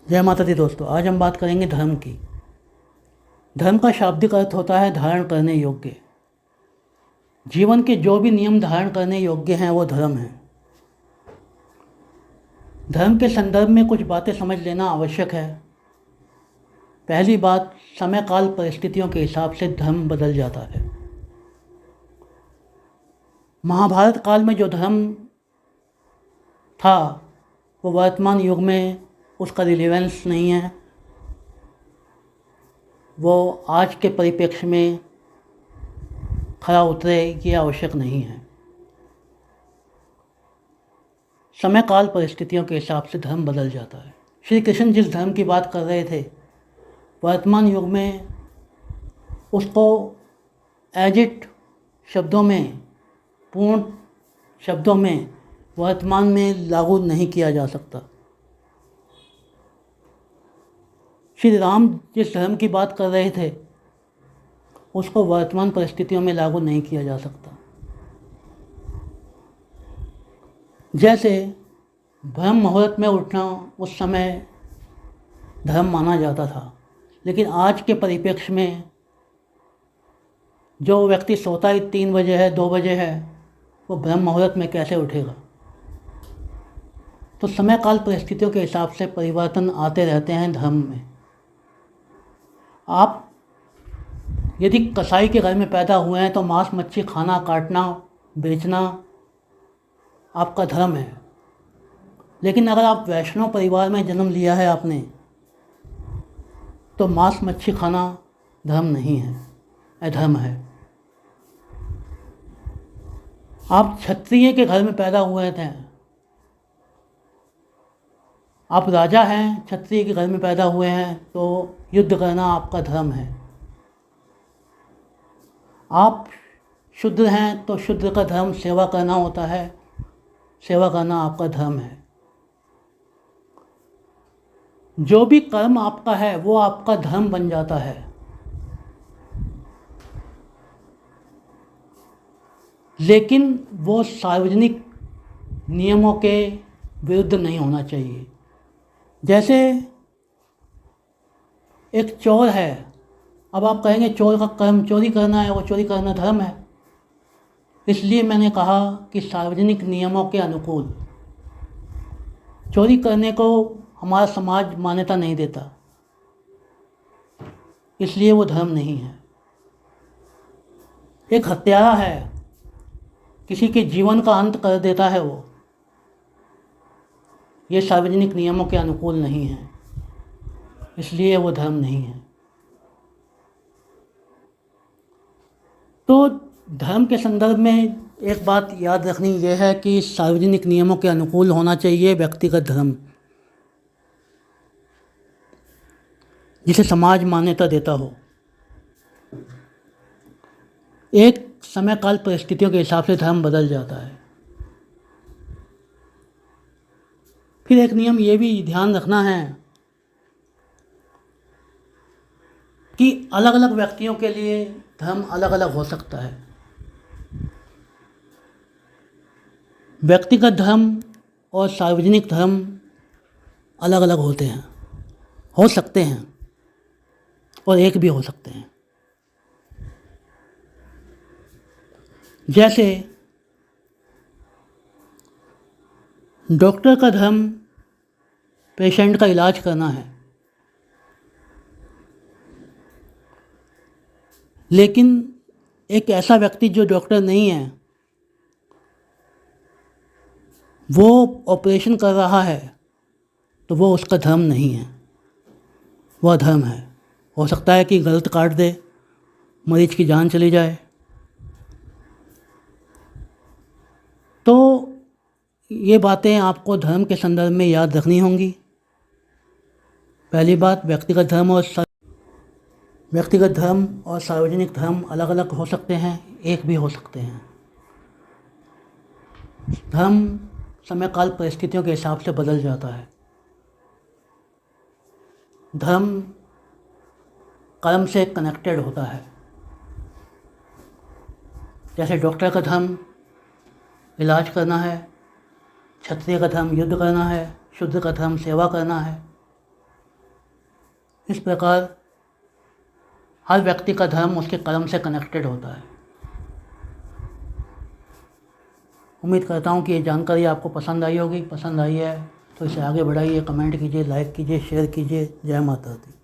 जय माता दी दोस्तों, आज हम बात करेंगे धर्म की। धर्म का शाब्दिक अर्थ होता है धारण करने योग्य। जीवन के जो भी नियम धारण करने योग्य हैं वो धर्म है। धर्म के संदर्भ में कुछ बातें समझ लेना आवश्यक है। पहली बात, समय काल परिस्थितियों के हिसाब से धर्म बदल जाता है। महाभारत काल में जो धर्म था वो वर्तमान युग में उसका रिलेवेंस नहीं है, वो आज के परिप्रेक्ष्य में खरा उतरे ये आवश्यक नहीं है। समय काल परिस्थितियों के हिसाब से धर्म बदल जाता है। श्री कृष्ण जिस धर्म की बात कर रहे थे वर्तमान युग में उसको एज इट शब्दों में, पूर्ण शब्दों में वर्तमान में लागू नहीं किया जा सकता। श्री राम जिस धर्म की बात कर रहे थे उसको वर्तमान परिस्थितियों में लागू नहीं किया जा सकता। जैसे ब्रह्म मुहूर्त में उठना उस समय धर्म माना जाता था, लेकिन आज के परिप्रेक्ष्य में जो व्यक्ति सोता ही 3 बजे है, 2 बजे है, वो ब्रह्म मुहूर्त में कैसे उठेगा। तो समय काल परिस्थितियों के हिसाब से परिवर्तन आते रहते हैं धर्म में। आप यदि कसाई के घर में पैदा हुए हैं तो मांस मच्छी खाना, काटना, बेचना आपका धर्म है। लेकिन अगर आप वैष्णव परिवार में जन्म लिया है आपने, तो मांस मच्छी खाना धर्म नहीं है, अधर्म है। आप क्षत्रिय के घर में पैदा हुए थे, आप राजा हैं, क्षत्रिय के घर में पैदा हुए हैं, तो युद्ध करना आपका धर्म है। आप शूद्र हैं तो शूद्र का धर्म सेवा करना होता है, सेवा करना आपका धर्म है। जो भी कर्म आपका है वो आपका धर्म बन जाता है। लेकिन वो सार्वजनिक नियमों के विरुद्ध नहीं होना चाहिए। जैसे एक चोर है, अब आप कहेंगे चोर का कर्म चोरी करना है, वो चोरी करना धर्म है। इसलिए मैंने कहा कि सार्वजनिक नियमों के अनुकूल। चोरी करने को हमारा समाज मान्यता नहीं देता, इसलिए वो धर्म नहीं है। एक हत्यारा है, किसी के जीवन का अंत कर देता है, वो ये सार्वजनिक नियमों के अनुकूल नहीं है, इसलिए वो धर्म नहीं है। तो धर्म के संदर्भ में एक बात याद रखनी यह है कि सार्वजनिक नियमों के अनुकूल होना चाहिए व्यक्तिगत धर्म, जिसे समाज मान्यता देता हो। एक समय काल परिस्थितियों के हिसाब से धर्म बदल जाता है। फिर एक नियम ये भी ध्यान रखना है कि अलग अलग व्यक्तियों के लिए धर्म अलग अलग हो सकता है। व्यक्तिगत धर्म और सार्वजनिक धर्म अलग अलग होते हैं, हो सकते हैं और एक भी हो सकते हैं। जैसे डॉक्टर का धर्म पेशेंट का इलाज करना है, लेकिन एक ऐसा व्यक्ति जो डॉक्टर नहीं है वो ऑपरेशन कर रहा है, तो वो उसका धर्म नहीं है, वह अधर्म है। हो सकता है कि गलत काट दे, मरीज की जान चली जाए। तो ये बातें आपको धर्म के संदर्भ में याद रखनी होंगी। पहली बात, व्यक्तिगत धर्म और सार्वजनिक धर्म अलग अलग हो सकते हैं, एक भी हो सकते हैं। धर्म समय काल परिस्थितियों के हिसाब से बदल जाता है। धर्म कर्म से कनेक्टेड होता है। जैसे डॉक्टर का धर्म इलाज करना है, क्षत्रिय का धर्म युद्ध करना है, शूद्र का धर्म सेवा करना है। इस प्रकार हर व्यक्ति का धर्म उसके कर्म से कनेक्टेड होता है। उम्मीद करता हूँ कि ये जानकारी आपको पसंद आई होगी। पसंद आई है तो इसे आगे बढ़ाइए, कमेंट कीजिए, लाइक कीजिए, शेयर कीजिए। जय माता दी।